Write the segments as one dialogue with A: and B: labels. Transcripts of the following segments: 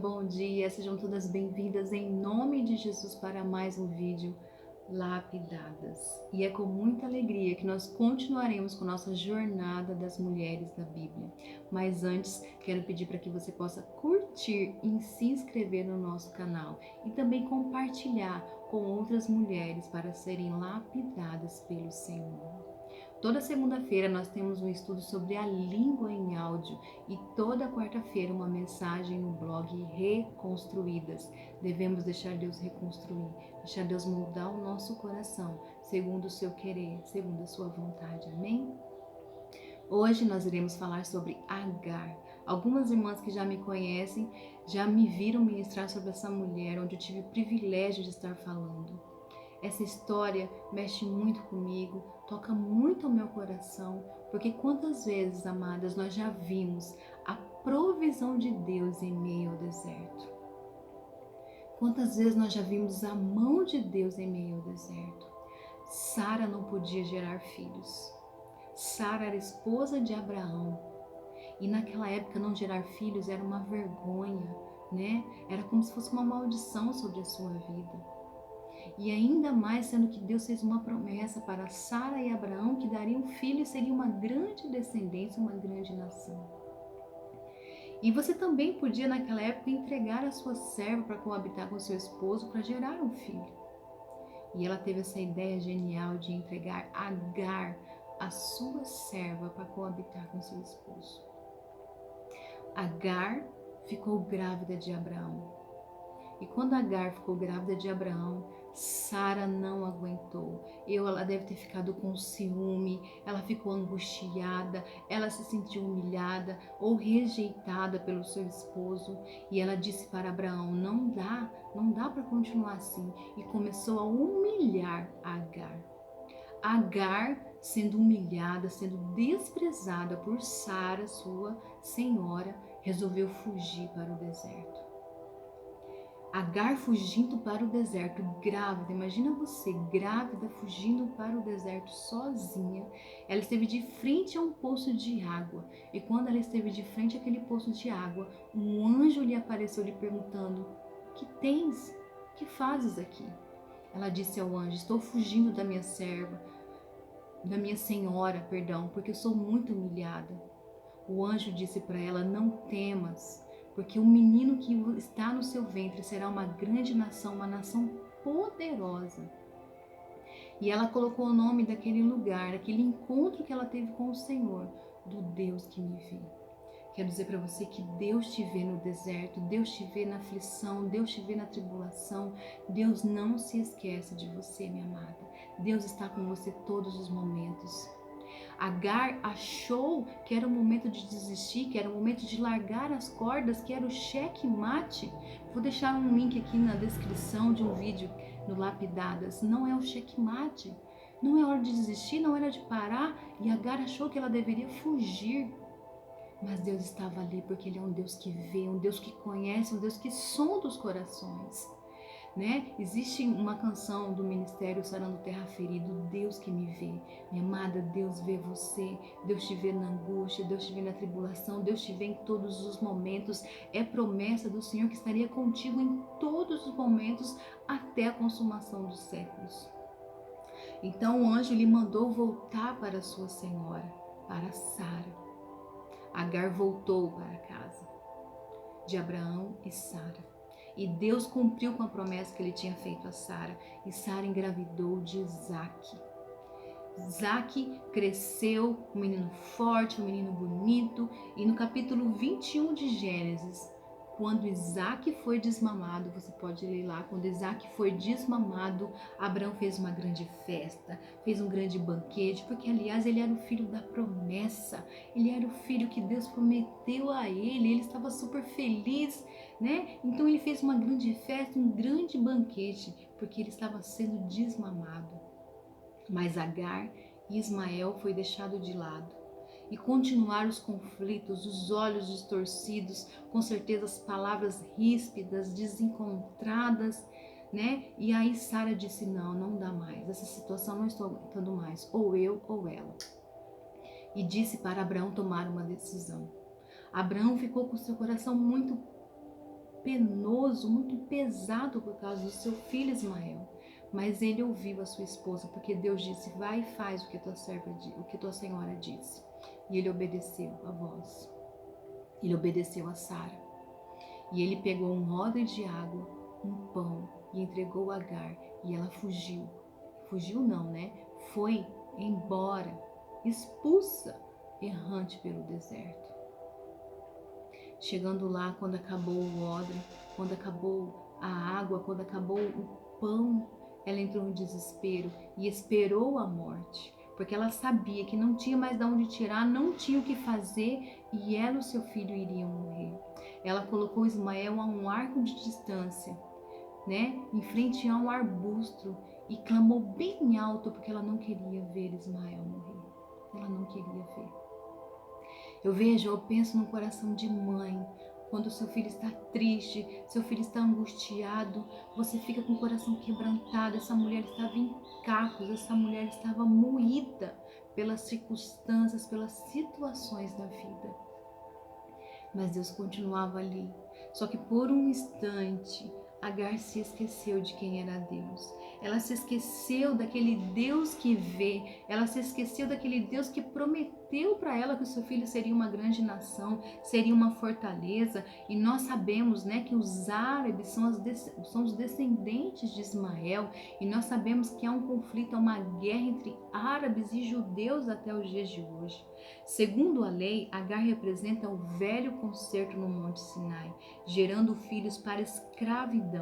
A: Bom dia, sejam todas bem-vindas em nome de Jesus para mais um vídeo Lapidadas. E é com muita alegria que nós continuaremos com nossa jornada das mulheres da Bíblia. Mas antes, quero pedir para que você possa curtir e se inscrever no nosso canal e também compartilhar com outras mulheres para serem lapidadas pelo Senhor. Toda segunda-feira nós temos um estudo sobre a língua em áudio e toda quarta-feira uma mensagem no blog Reconstruídas. Devemos deixar Deus reconstruir, deixar Deus moldar o nosso coração, segundo o seu querer, segundo a sua vontade. Amém? Hoje nós iremos falar sobre Agar. Algumas irmãs que já me conhecem já me viram ministrar sobre essa mulher, onde eu tive o privilégio de estar falando. Essa história mexe muito comigo, toca muito ao meu coração, porque quantas vezes, amadas, nós já vimos a provisão de Deus em meio ao deserto. Quantas vezes nós já vimos a mão de Deus em meio ao deserto. Sara não podia gerar filhos. Sara era esposa de Abraão. E naquela época não gerar filhos era uma vergonha, né? Era como se fosse uma maldição sobre a sua vida. E ainda mais sendo que Deus fez uma promessa para Sara e Abraão que dariam filho e seria uma grande descendência, uma grande nação. E você também podia naquela época entregar a sua serva para coabitar com seu esposo para gerar um filho. E ela teve essa ideia genial de entregar Agar, a sua serva, para coabitar com seu esposo. Agar ficou grávida de Abraão. E quando Agar ficou grávida de Abraão, Sara não aguentou. Ela deve ter ficado com ciúme, ela ficou angustiada, ela se sentiu humilhada ou rejeitada pelo seu esposo. E ela disse para Abraão, não dá para continuar assim. E começou a humilhar Agar. Agar, sendo humilhada, sendo desprezada por Sara, sua senhora, resolveu fugir para o deserto. Agar fugindo para o deserto, grávida, imagina você, grávida, fugindo para o deserto sozinha. Ela esteve de frente a um poço de água, e quando ela esteve de frente àquele poço de água, um anjo lhe apareceu lhe perguntando, que tens? Que fazes aqui? Ela disse ao anjo, estou fugindo da minha serva, da minha senhora, perdão, porque eu sou muito humilhada. O anjo disse para ela, não temas, porque o menino que está no seu ventre será uma grande nação, uma nação poderosa. E ela colocou o nome daquele lugar, daquele encontro que ela teve com o Senhor, do Deus que me vê. Quero dizer para você que Deus te vê no deserto, Deus te vê na aflição, Deus te vê na tribulação. Deus não se esquece de você, minha amada. Deus está com você todos os momentos. Agar achou que era o momento de desistir, que era o momento de largar as cordas, que era o checkmate. Vou deixar um link aqui na descrição de um vídeo no Lapidadas. Não é o checkmate, não é hora de desistir, não era de parar. E Agar achou que ela deveria fugir. Mas Deus estava ali porque Ele é um Deus que vê, um Deus que conhece, um Deus que sonda os corações. Né? Existe uma canção do Ministério Sarando Terra Ferido, Deus que me vê. Minha amada, Deus vê você, Deus te vê na angústia, Deus te vê na tribulação, Deus te vê em todos os momentos. É promessa do Senhor que estaria contigo em todos os momentos até a consumação dos séculos. Então o anjo lhe mandou voltar para sua senhora, para Sara. Agar voltou para a casa de Abraão e Sara. E Deus cumpriu com a promessa que Ele tinha feito a Sara. E Sara engravidou de Isaque. Isaque cresceu, um menino forte, um menino bonito. E no capítulo 21 de Gênesis, quando Isaque foi desmamado, você pode ler lá, quando Isaque foi desmamado, Abraão fez uma grande festa, fez um grande banquete, porque aliás ele era o filho da promessa, ele era o filho que Deus prometeu a ele estava super feliz, né? Então ele fez uma grande festa, um grande banquete, porque ele estava sendo desmamado. Mas Agar e Ismael foi deixado de lado. E continuaram os conflitos, os olhos distorcidos, com certeza as palavras ríspidas, desencontradas, né? E aí Sara disse, não dá mais, essa situação não estou aguentando mais, ou eu ou ela. E disse para Abraão tomar uma decisão. Abraão ficou com seu coração muito penoso, muito pesado por causa do seu filho Ismael. Mas ele ouviu a sua esposa, porque Deus disse: vai e faz o que tua senhora disse. E ele obedeceu a voz. Ele obedeceu a Sara. E ele pegou um odre de água, um pão, e entregou a Agar. E ela fugiu. Fugiu não, né? Foi embora, expulsa, errante pelo deserto. Chegando lá, quando acabou o odre, quando acabou a água, quando acabou o pão, ela entrou em desespero e esperou a morte, porque ela sabia que não tinha mais de onde tirar, não tinha o que fazer e ela e o seu filho iriam morrer. Ela colocou Ismael a um arco de distância, né, em frente a um arbusto, e clamou bem alto porque ela não queria ver Ismael morrer. Ela não queria ver. Eu penso no coração de mãe. Quando seu filho está triste, seu filho está angustiado, você fica com o coração quebrantado. Essa mulher estava em cacos, essa mulher estava moída pelas circunstâncias, pelas situações da vida. Mas Deus continuava ali. Só que por um instante, Agar se esqueceu de quem era Deus. Ela se esqueceu daquele Deus que vê. Ela se esqueceu daquele Deus que prometeu para ela que o seu filho seria uma grande nação, seria uma fortaleza. E nós sabemos, né, que os árabes são os descendentes de Ismael. E nós sabemos que há um conflito, há uma guerra entre árabes e judeus até os dias de hoje. Segundo a lei, Agar representa o velho concerto no Monte Sinai, gerando filhos para escravidão.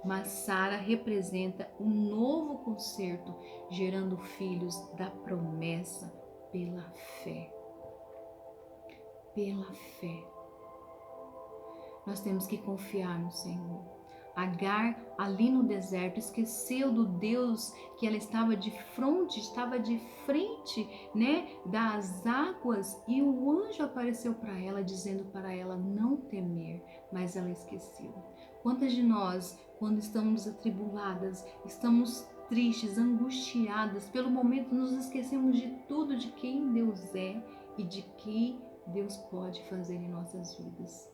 A: Mas Sara representa um novo concerto, gerando filhos da promessa pela fé. Pela fé. Nós temos que confiar no Senhor. Agar, ali no deserto, esqueceu do Deus que ela estava de frente, né, das águas, e o anjo apareceu para ela, dizendo para ela não temer, mas ela esqueceu. Quantas de nós, quando estamos atribuladas, estamos tristes, angustiadas, pelo momento nos esquecemos de tudo, de quem Deus é e de que Deus pode fazer em nossas vidas.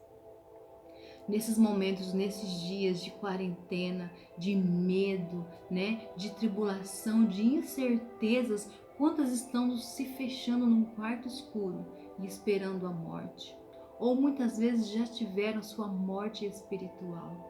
A: Nesses momentos, nesses dias de quarentena, de medo, né, de tribulação, de incertezas, quantas estão se fechando num quarto escuro e esperando a morte? Ou muitas vezes já tiveram sua morte espiritual,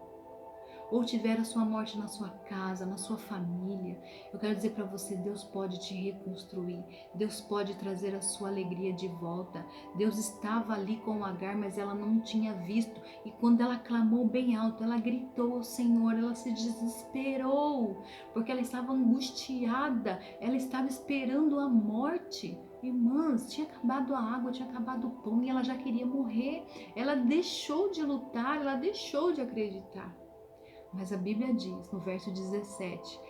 A: ou tiveram sua morte na sua casa, na sua família. Eu quero dizer para você, Deus pode te reconstruir, Deus pode trazer a sua alegria de volta. Deus estava ali com Agar, mas ela não tinha visto, e quando ela clamou bem alto, ela gritou ao Senhor, ela se desesperou, porque ela estava angustiada, ela estava esperando a morte. Irmãs, tinha acabado a água, tinha acabado o pão e ela já queria morrer. Ela deixou de lutar, ela deixou de acreditar. Mas a Bíblia diz, no verso 17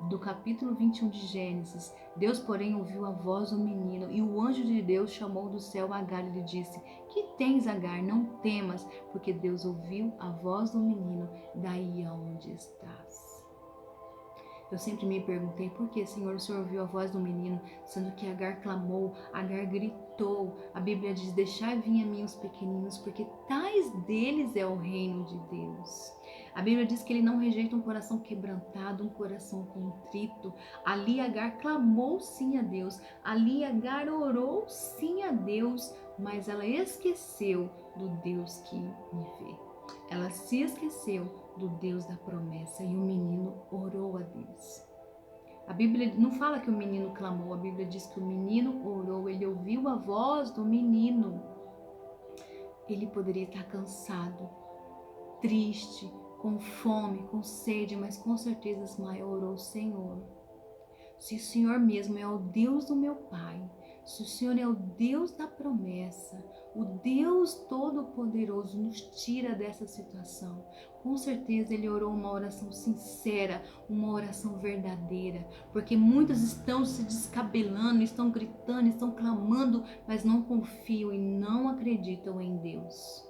A: do capítulo 21 de Gênesis: Deus, porém, ouviu a voz do menino, e o anjo de Deus chamou do céu Agar e lhe disse: que tens, Agar? Não temas, porque Deus ouviu a voz do menino daí aonde estás. Eu sempre me perguntei, por que, Senhor, o Senhor ouviu a voz do menino, sendo que Agar clamou, Agar gritou. A Bíblia diz: deixai vir a mim os pequeninos, porque tais deles é o reino de Deus. A Bíblia diz que ele não rejeita um coração quebrantado, um coração contrito. Ali Agar clamou sim a Deus, ali Agar orou sim a Deus, mas ela esqueceu do Deus que me vê. Ela se esqueceu do Deus da promessa e o menino orou a Deus. A Bíblia não fala que o menino clamou, a Bíblia diz que o menino orou, ele ouviu a voz do menino. Ele poderia estar cansado, triste, com fome, com sede, mas com certeza Ismael orou: Senhor, se o Senhor mesmo é o Deus do meu pai, se o Senhor é o Deus da promessa, o Deus Todo-Poderoso, nos tira dessa situação. Com certeza ele orou uma oração sincera, uma oração verdadeira, porque muitos estão se descabelando, estão gritando, estão clamando, mas não confiam e não acreditam em Deus.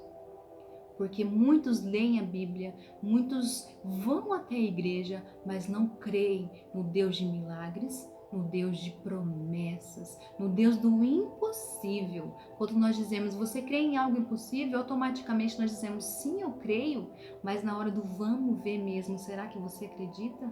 A: Porque muitos leem a Bíblia, muitos vão até a igreja, mas não creem no Deus de milagres, no Deus de promessas, no Deus do impossível. Quando nós dizemos, você crê em algo impossível, automaticamente nós dizemos, sim, eu creio, mas na hora do vamos ver mesmo, será que você acredita?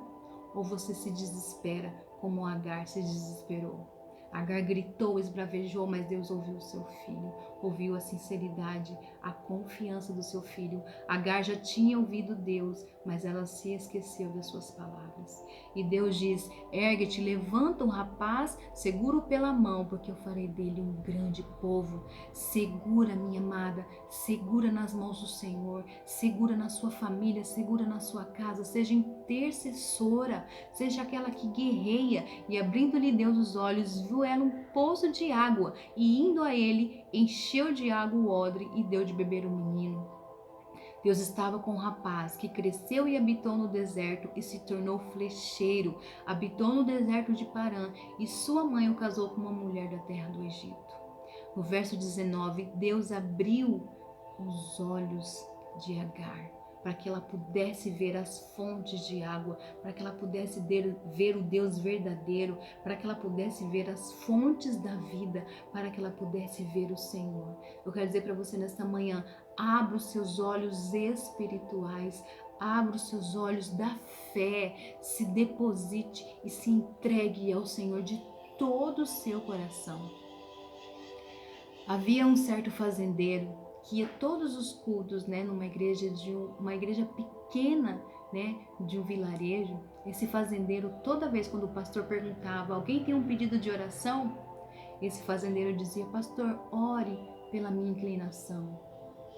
A: Ou você se desespera, como Agar se desesperou? Agar gritou, esbravejou, mas Deus ouviu o seu filho, ouviu a sinceridade, a confiança do seu filho. Agar já tinha ouvido Deus, mas ela se esqueceu das suas palavras. E Deus diz, ergue-te, levanta o rapaz, segura-o pela mão, porque eu farei dele um grande povo. Segura, minha amada, segura nas mãos do Senhor, segura na sua família, segura na sua casa, seja intercessora, seja aquela que guerreia. E abrindo-lhe Deus os olhos, viu ela um poço de água, e indo a ele, encheu de água o odre e deu de beber o menino. Deus estava com um rapaz que cresceu e habitou no deserto e se tornou flecheiro, habitou no deserto de Parã, e sua mãe o casou com uma mulher da terra do Egito. No verso 19, Deus abriu os olhos de Agar, para que ela pudesse ver as fontes de água, para que ela pudesse ver o Deus verdadeiro, para que ela pudesse ver as fontes da vida, para que ela pudesse ver o Senhor. Eu quero dizer para você nesta manhã, abra os seus olhos espirituais, abra os seus olhos da fé, se deposite e se entregue ao Senhor de todo o seu coração. Havia um certo fazendeiro que ia todos os cultos, numa igreja uma igreja pequena, de um vilarejo. Esse fazendeiro, toda vez quando o pastor perguntava, alguém tem um pedido de oração? Esse fazendeiro dizia, pastor, ore pela minha inclinação.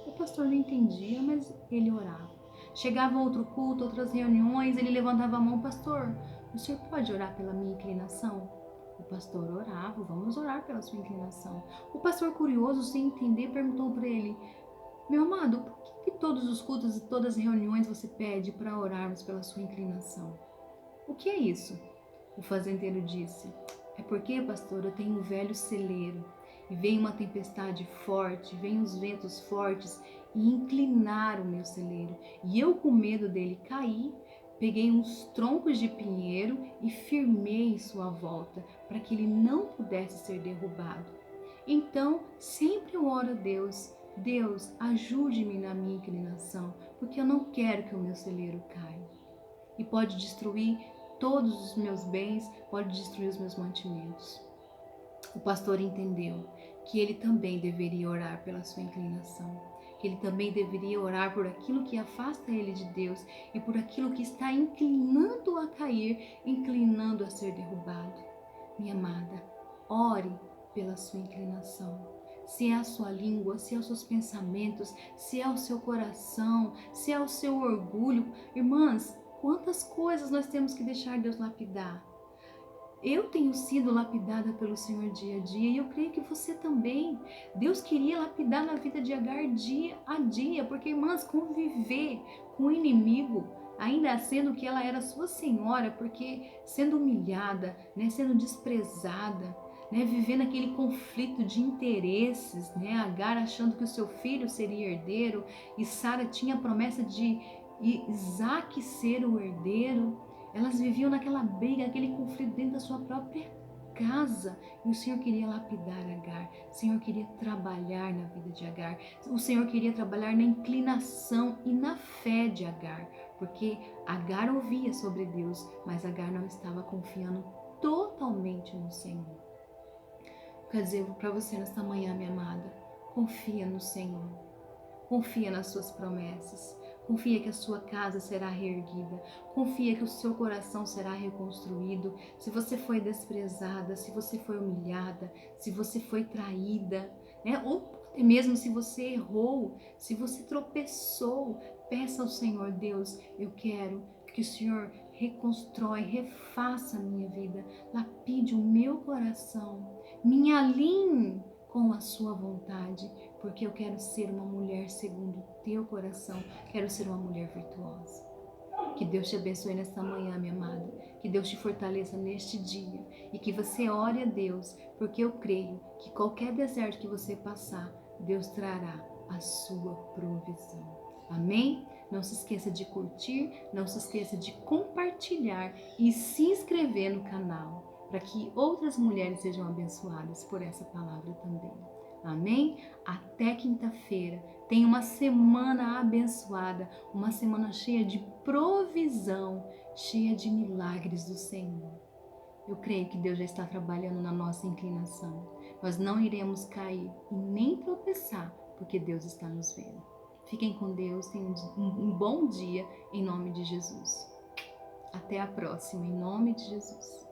A: O pastor não entendia, mas ele orava. Chegava outro culto, outras reuniões, ele levantava a mão, pastor, o senhor pode orar pela minha inclinação? O pastor orava, vamos orar pela sua inclinação. O pastor, curioso, sem entender, perguntou para ele, meu amado, por que todos os cultos e todas as reuniões você pede para orarmos pela sua inclinação? O que é isso? O fazendeiro disse, é porque, pastor, eu tenho um velho celeiro e vem uma tempestade forte, vem os ventos fortes e inclinaram o meu celeiro. E eu, com medo dele cair, peguei uns troncos de pinheiro e firmei em sua volta, para que ele não pudesse ser derrubado. Então, sempre eu oro a Deus, Deus, ajude-me na minha inclinação, porque eu não quero que o meu celeiro caia. E pode destruir todos os meus bens, pode destruir os meus mantimentos. O pastor entendeu que ele também deveria orar pela sua inclinação, que ele também deveria orar por aquilo que afasta ele de Deus e por aquilo que está inclinando a cair, inclinando a ser derrubado. Minha amada, ore pela sua inclinação. Se é a sua língua, se é os seus pensamentos, se é o seu coração, se é o seu orgulho. Irmãs, quantas coisas nós temos que deixar Deus lapidar? Eu tenho sido lapidada pelo Senhor dia a dia e eu creio que você também. Deus queria lapidar na vida de Agar dia a dia, porque, irmãs, conviver com o inimigo, ainda sendo que ela era sua senhora, porque sendo humilhada, sendo desprezada, vivendo aquele conflito de interesses, Agar achando que o seu filho seria herdeiro e Sara tinha a promessa de Isaac ser o herdeiro. Elas viviam naquela briga, aquele conflito dentro da sua própria casa. E o Senhor queria lapidar Agar. O Senhor queria trabalhar na vida de Agar. O Senhor queria trabalhar na inclinação e na fé de Agar. Porque Agar ouvia sobre Deus, mas Agar não estava confiando totalmente no Senhor. Quer dizer para você nesta manhã, minha amada, confia no Senhor. Confia nas suas promessas. Confia que a sua casa será reerguida. Confia que o seu coração será reconstruído. Se você foi desprezada, se você foi humilhada, se você foi traída, ou até mesmo se você errou, se você tropeçou, peça ao Senhor, Deus, eu quero que o Senhor reconstrói, refaça a minha vida, lapide o meu coração, me alinhe com a sua vontade, porque eu quero ser uma mulher segundo o teu coração, quero ser uma mulher virtuosa. Que Deus te abençoe nesta manhã, minha amada, que Deus te fortaleça neste dia e que você ore a Deus, porque eu creio que qualquer deserto que você passar, Deus trará a sua provisão. Amém? Não se esqueça de curtir, não se esqueça de compartilhar e se inscrever no canal. para que outras mulheres sejam abençoadas por essa palavra também. Amém? Até quinta-feira. Tenha uma semana abençoada, uma semana cheia de provisão, cheia de milagres do Senhor. Eu creio que Deus já está trabalhando na nossa inclinação. Nós não iremos cair e nem tropeçar, porque Deus está nos vendo. Fiquem com Deus, tenham um bom dia em nome de Jesus. Até a próxima, em nome de Jesus.